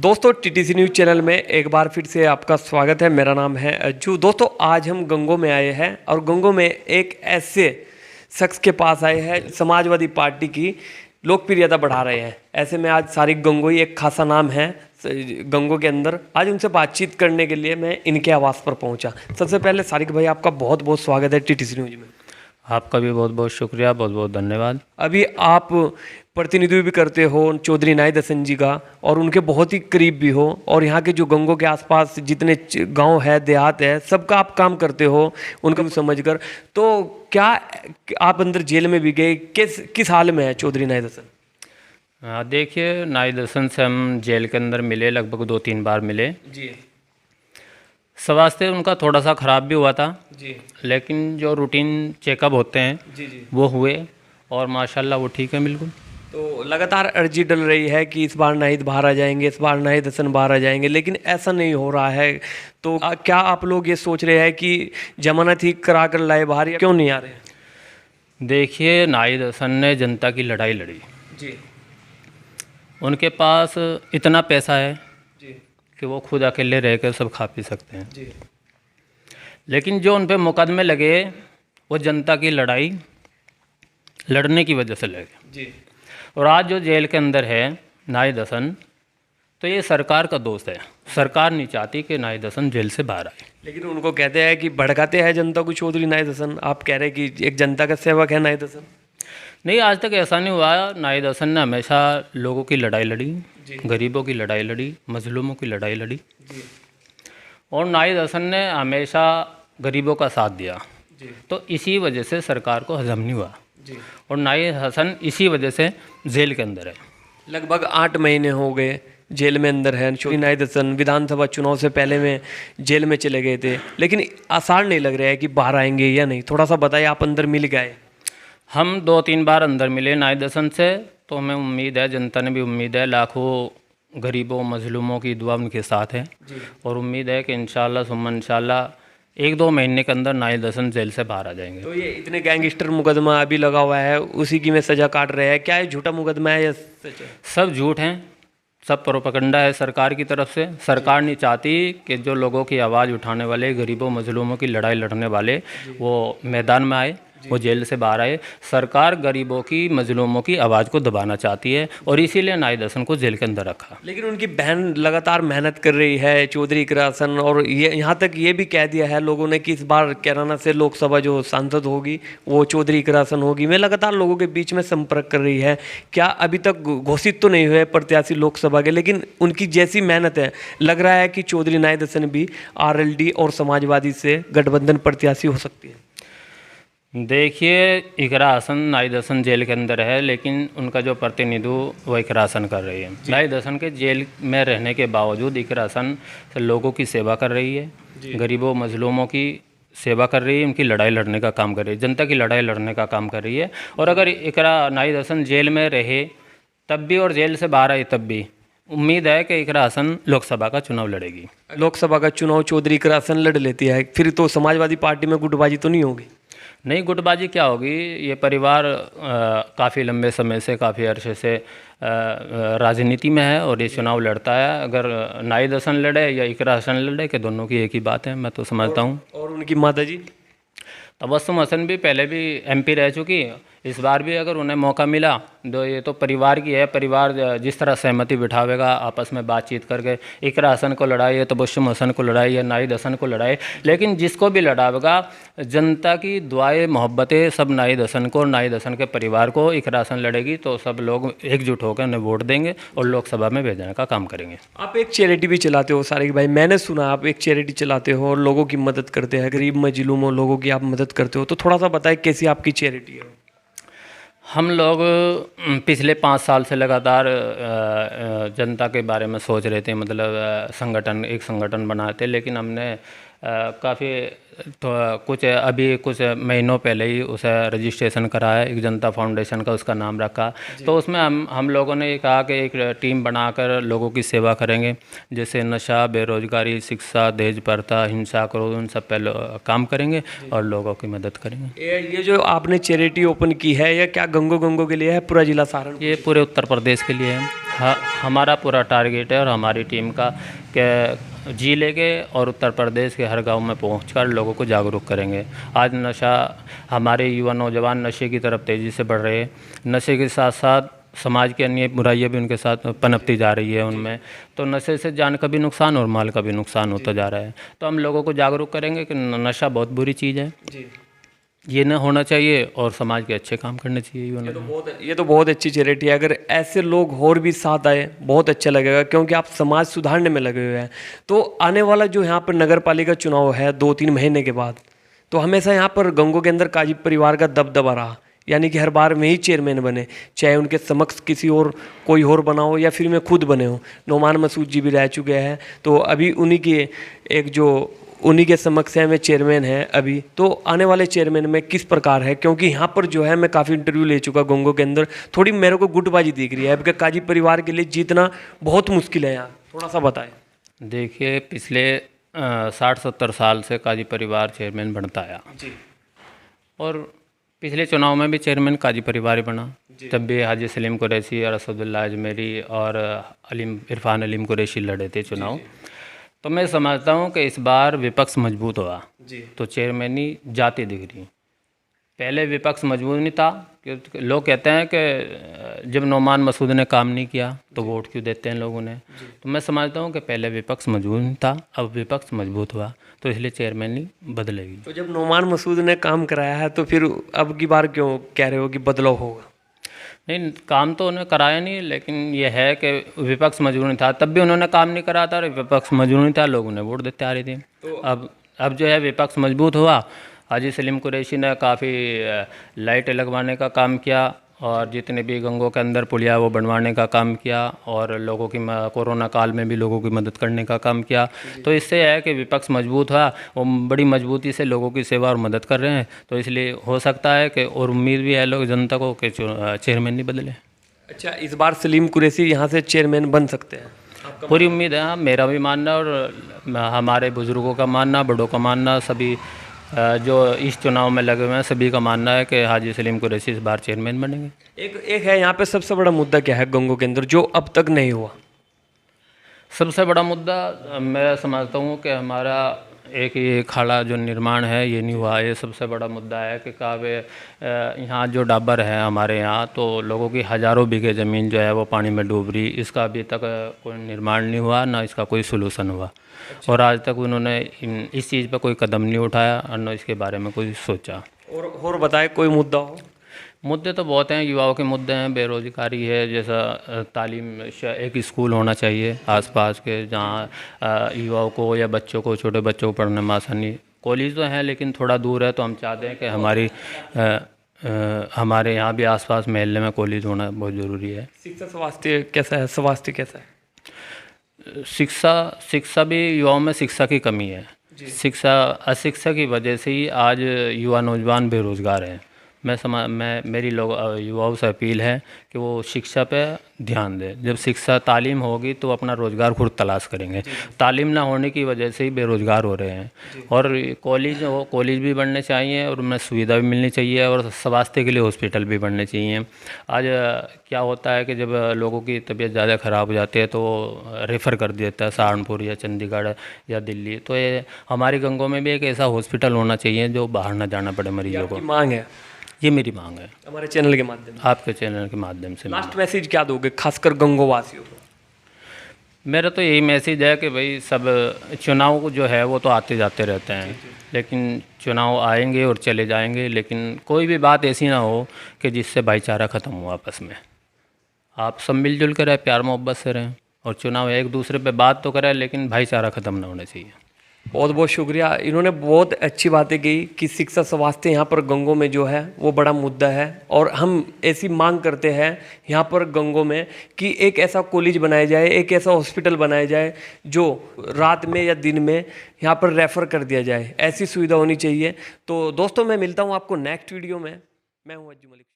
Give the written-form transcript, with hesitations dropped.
दोस्तों TTC news channel में एक बार फिर से आपका स्वागत है। मेरा नाम है अज्जू। दोस्तों आज हम गंगो में आए हैं और गंगो में एक ऐसे शख्स के पास आए हैं समाजवादी पार्टी की लोकप्रियता बढ़ा रहे हैं। ऐसे में आज सारिक गंगोई एक खासा नाम है गंगो के अंदर। आज उनसे बातचीत करने के लिए मैं इनके आवास पर पहुंचा। सबसे पहले सारिक भाई आपका बहुत बहुत स्वागत है टीटीसी न्यूज़ में। आपका भी बहुत बहुत शुक्रिया, बहुत बहुत धन्यवाद। अभी आप प्रतिनिधित्व भी करते हो चौधरी नाई दसन जी का और उनके बहुत ही करीब भी हो, और यहाँ के जो गंगो के आसपास जितने गांव है देहात है सबका आप काम करते हो उनको भी समझकर। तो क्या आप अंदर जेल में भी गए, किस हाल में है चौधरी नाई दसन? देखिए, नाई दसन से हम जेल के अंदर मिले, लगभग 2-3 बार मिले जी। स्वास्थ्य उनका थोड़ा सा ख़राब भी हुआ था जी, लेकिन जो रूटीन चेकअप होते हैं जी जी वो हुए और माशाल्लाह वो ठीक है बिल्कुल। तो लगातार अर्जी डल रही है कि इस बार नाहिद बाहर आ जाएंगे, इस बार नाई दसन बाहर आ जाएंगे, लेकिन ऐसा नहीं हो रहा है। तो क्या आप लोग ये सोच रहे हैं कि जमानत ही करा कर लाए बाहर, या क्यों नहीं आ रहे? देखिए, नाई दसन ने जनता की लड़ाई लड़ी। जी उनके पास इतना पैसा है जी कि वो खुद अकेले रह कर सब खा पी सकते हैं, जी लेकिन जो उन पे मुकदमे लगे वो जनता की लड़ाई लड़ने की वजह से लगे। जी और आज जो जेल के अंदर है नाई दसन, तो ये सरकार का दोस्त है। सरकार नहीं चाहती कि नाई दसन जेल से बाहर आए। लेकिन उनको कहते हैं कि भड़काते हैं जनता को चौधरी नाई दसन। आप कह रहे हैं कि एक जनता का सेवक है नाई दसन। नहीं, आज तक ऐसा नहीं हुआ। नाई दसन ने हमेशा लोगों की लड़ाई लड़ी, जी। गरीबों की लड़ाई लड़ी, मजलूमों की लड़ाई लड़ी, जी और नाई दसन ने हमेशा गरीबों का साथ दिया। जी तो इसी वजह से सरकार को हजम नहीं हुआ जी। और नाई दसन इसी वजह से जेल के अंदर है। लगभग 8 महीने हो गए जेल में अंदर है चौधरी नाई दसन। विधानसभा चुनाव से पहले में जेल में चले गए थे, लेकिन आसार नहीं लग रहा है कि बाहर आएंगे या नहीं। थोड़ा सा बताइए, आप अंदर मिल गए? हम 2-3 बार अंदर मिले नाई दसन से, तो हमें उम्मीद है, जनता ने भी उम्मीद है, लाखों गरीबों मजलूमों की दुआ उनके साथ है जी। और उम्मीद है कि इंशाल्लाह सुम्मा इंशाल्लाह 1-2 महीने के अंदर नाई दसन जेल से बाहर आ जाएंगे। तो ये इतने गैंगस्टर मुकदमा अभी लगा हुआ है, उसी की में सजा काट रहे हैं, क्या ये झूठा मुकदमा है या सच है? सब झूठ हैं, सब प्रोपगंडा है सरकार की तरफ से। सरकार नहीं चाहती कि जो लोगों की आवाज़ उठाने वाले, गरीबों मजलूमों की लड़ाई लड़ने वाले वो मैदान में आए, वो जेल से बाहर आए। सरकार गरीबों की मजलूमों की आवाज़ को दबाना चाहती है और इसीलिए नाई दसन को जेल के अंदर रखा। लेकिन उनकी बहन लगातार मेहनत कर रही है चौधरी इकरा हसन, और ये यहाँ तक ये भी कह दिया है लोगों ने कि इस बार कैराना से लोकसभा जो सांसद होगी वो चौधरी इकरा हसन होगी। मैं लगातार लोगों के बीच में संपर्क कर रही है। क्या अभी तक घोषित तो नहीं हुए प्रत्याशी लोकसभा के, लेकिन उनकी जैसी मेहनत है, लग रहा है कि चौधरी नाई दसन भी आरएलडी और समाजवादी से गठबंधन प्रत्याशी हो सकती है। देखिए, इकरा हसन नाई दसन जेल के अंदर है, लेकिन उनका जो प्रतिनिधित्व वो इकरा हसन कर रही है। नाई दसन के जेल में रहने के बावजूद इकरा हसन लोगों की सेवा कर रही है, गरीबों मजलूमों की सेवा कर रही है, उनकी लड़ाई लड़ने का काम कर रही है, जनता की लड़ाई लड़ने का काम कर रही है। और अगर इकरा नाई दसन जेल में रहे तब भी और जेल से बाहर आए तब भी उम्मीद है कि इकरा हसन लोकसभा का चुनाव लड़ेगी। लोकसभा का चुनाव चौधरी इकरा हसन लड़ लेती है, फिर तो समाजवादी पार्टी में गुटबाजी तो नहीं होगी? नहीं, गुटबाजी क्या होगी। ये परिवार काफ़ी लंबे समय से, काफ़ी अरसे से राजनीति में है और ये चुनाव लड़ता है। अगर नाई दसन लड़े या इकरा हसन लड़े, कि दोनों की एक ही बात है, मैं तो समझता हूँ। और उनकी माता जी तबस्सुम हसन भी पहले भी एमपी रह चुकी, इस बार भी अगर उन्हें मौका मिला तो ये तो परिवार की है। परिवार जिस तरह सहमति बिठावेगा, आपस में बातचीत करके, इकरा हसन को लड़ाई है, तबस्सुम हसन को लड़ाई है, नाई दसन को लड़ाई, लेकिन जिसको भी लड़ावेगा जनता की दुआएं मोहब्बतें सब नाई दसन को और नाई दसन के परिवार को। इकरा हसन लड़ेगी तो सब लोग एकजुट होकर उन्हें वोट देंगे और लोकसभा में भेजने का काम करेंगे। आप एक चैरिटी भी चलाते हो सारिक भाई, मैंने सुना आप एक चैरिटी चलाते हो और लोगों की मदद करते हैं, गरीब मजलूमों लोगों की आप मदद करते हो। तो थोड़ा सा बताएं कैसी आपकी चैरिटी है? हम लोग पिछले 5 साल से लगातार जनता के बारे में सोच रहे थे, मतलब एक संगठन बनाए थे, लेकिन हमने काफ़ी तो कुछ महीनों पहले ही उसे रजिस्ट्रेशन कराया, एक जनता फाउंडेशन का उसका नाम रखा। तो उसमें हम लोगों ने कहा कि एक टीम बनाकर लोगों की सेवा करेंगे, जैसे नशा, बेरोजगारी, शिक्षा, दहेज प्रथा, हिंसा, क्रोध, उन सब पे काम करेंगे और लोगों की मदद करेंगे। ये जो आपने चैरिटी ओपन की है, यह क्या गंगो के लिए है, पूरा जिला सहारनपुर? ये पूरे उत्तर प्रदेश के लिए है। हमारा पूरा टारगेट है और हमारी टीम का कि जिले के और उत्तर प्रदेश के हर गांव में पहुंचकर लोगों को जागरूक करेंगे। आज नशा, हमारे युवा नौजवान नशे की तरफ तेज़ी से बढ़ रहे हैं। नशे के साथ साथ समाज की अन्य बुराइयां भी उनके साथ पनपती जा रही है उनमें। तो नशे से जान का भी नुकसान और माल का भी नुकसान होता जा रहा है। तो हम लोगों को जागरूक करेंगे कि नशा बहुत बुरी चीज़ है, ये न होना चाहिए और समाज के अच्छे काम करने चाहिए। ये तो बहुत अच्छी चैरिटी है। अगर ऐसे लोग और भी साथ आए बहुत अच्छा लगेगा, क्योंकि आप समाज सुधारने में लगे हुए हैं। तो आने वाला जो यहाँ पर नगर पालिका चुनाव है 2-3 महीने के बाद, तो हमेशा यहाँ पर गंगो के अंदर काजी परिवार का दबदबा रहा, यानी कि हर बार में ही चेयरमैन बने, चाहे उनके समक्ष किसी और कोई और बना हो या फिर मैं खुद बने हो। नोमान मसूद जी भी रह चुके हैं, तो अभी उन्हीं के समक्ष है, मैं चेयरमैन है अभी। तो आने वाले चेयरमैन में किस प्रकार है, क्योंकि यहाँ पर जो है मैं काफ़ी इंटरव्यू ले चुका गंगो के अंदर, थोड़ी मेरे को गुटबाजी दिख रही है क्योंकि काजी परिवार के लिए जीतना बहुत मुश्किल है। यहाँ थोड़ा सा बताएं। देखिए, पिछले 60-70 साल से काजी परिवार चेयरमैन बनता आया जी, और पिछले चुनाव में भी चेयरमैन काजी परिवार ही बना। तब भी हाजी सलीम कुरैशी और असदुल्ला अजमेरी और इरफान अलीम कुरैशी लड़े थे चुनाव। तो मैं समझता हूँ कि इस बार विपक्ष मजबूत हुआ तो चेयरमैनी जाती दिख रही। पहले विपक्ष मजबूत नहीं था, क्योंकि लोग कहते हैं कि जब नोमान मसूद ने काम नहीं किया तो वोट क्यों देते हैं लोगों ने। तो मैं समझता हूँ कि पहले विपक्ष मजबूत नहीं था, अब विपक्ष मजबूत हुआ, तो इसलिए चेयरमैनी बदलेगी। तो जब नोमान मसूद ने काम कराया है तो फिर अब की बार क्यों कह रहे हो कि बदलाव होगा? नहीं, काम तो उन्होंने कराया नहीं, लेकिन ये है कि विपक्ष मजबूर नहीं था, तब भी उन्होंने काम नहीं करा था और विपक्ष मजबूर नहीं था, लोग उन्हें वोट देते आ रहे थे। तो अब जो है विपक्ष मजबूत हुआ। हाजी सलीम कुरैशी ने काफ़ी लाइट लगवाने का काम किया और जितने भी गंगों के अंदर पुलिया वो बनवाने का काम किया और लोगों की कोरोना काल में भी लोगों की मदद करने का काम किया। तो इससे है कि विपक्ष मजबूत हुआ, वो बड़ी मजबूती से लोगों की सेवा और मदद कर रहे हैं। तो इसलिए हो सकता है कि, और उम्मीद भी है लोग जनता को, कि चेयरमैन नहीं बदले। अच्छा, इस बार सलीम कुरैशी यहाँ से चेयरमैन बन सकते हैं? पूरी उम्मीद है। हाँ, मेरा भी मानना और हमारे बुज़ुर्गों का मानना, बड़ों का मानना, सभी जो इस चुनाव में लगे हुए हैं सभी का मानना है कि हाजी सलीम कुरैशी इस बार चेयरमैन बनेंगे। एक है यहाँ पे सबसे बड़ा मुद्दा क्या है गंगो के अंदर जो अब तक नहीं हुआ? सबसे बड़ा मुद्दा मैं समझता हूँ कि हमारा एक ये खाड़ा जो निर्माण है ये नहीं हुआ। ये सबसे बड़ा मुद्दा है कि कावे यहाँ जो डाबर है हमारे यहाँ, तो लोगों की हज़ारों बीघे ज़मीन जो है वो पानी में डूब रही। इसका अभी तक कोई निर्माण नहीं हुआ, ना इसका कोई सलूशन हुआ। और आज तक उन्होंने इस चीज़ पर कोई कदम नहीं उठाया और न इसके बारे में कोई सोचा। और बताए कोई मुद्दा हो? मुद्दे तो बहुत हैं, युवाओं के मुद्दे हैं, बेरोज़गारी है, जैसा तालीम, एक स्कूल होना चाहिए आसपास के जहाँ युवाओं को या बच्चों को, छोटे बच्चों को पढ़ने में आसानी। कॉलेज तो हैं लेकिन थोड़ा दूर है, तो हम चाहते हैं कि हमारे यहाँ भी आसपास मोहल्ले में कॉलेज होना बहुत ज़रूरी है। शिक्षा स्वास्थ्य कैसा है? स्वास्थ्य कैसा है? शिक्षा भी, युवाओं में शिक्षा की कमी है। अशिक्षा की वजह से ही आज युवा नौजवान बेरोज़गार हैं। मेरी युवाओं से अपील है कि वो शिक्षा पे ध्यान दें। जब शिक्षा तालीम होगी तो अपना रोज़गार खुद तलाश करेंगे। तालीम ना होने की वजह से ही बेरोज़गार हो रहे हैं। और कॉलेज भी बनने चाहिए और उनमें सुविधा भी मिलनी चाहिए और स्वास्थ्य के लिए हॉस्पिटल भी बनने चाहिए। आज क्या होता है कि जब लोगों की तबीयत ज़्यादा ख़राब हो जाती है तो रेफ़र कर देता है सहारनपुर या चंडीगढ़ या दिल्ली। तो ये हमारी गंगों में भी एक ऐसा हॉस्पिटल होना चाहिए जो बाहर ना जाना पड़े मरीजों को। मांग है, ये मेरी मांग है हमारे चैनल के माध्यम से, आपके चैनल के माध्यम से। लास्ट मैसेज क्या दोगे खासकर गंगो वासियों को? मेरा तो यही मैसेज है कि भाई सब चुनाव जो है वो तो आते जाते रहते हैं, लेकिन चुनाव आएंगे और चले जाएंगे, लेकिन कोई भी बात ऐसी ना हो कि जिससे भाईचारा ख़त्म हो आपस में। आप सब मिलजुल कर रहें, प्यार मोहब्बत से रहें, और चुनाव एक दूसरे पे बात तो करें लेकिन भाईचारा ख़त्म ना होना चाहिए। बहुत बहुत शुक्रिया। इन्होंने बहुत अच्छी बातें की कि शिक्षा स्वास्थ्य यहाँ पर गंगों में जो है वो बड़ा मुद्दा है, और हम ऐसी मांग करते हैं यहाँ पर गंगों में कि एक ऐसा कॉलेज बनाया जाए, एक ऐसा हॉस्पिटल बनाया जाए जो रात में या दिन में यहाँ पर रेफ़र कर दिया जाए। ऐसी सुविधा होनी चाहिए। तो दोस्तों, मैं मिलता हूँ आपको नेक्स्ट वीडियो में। मैं हूँ अज्जू मलिक।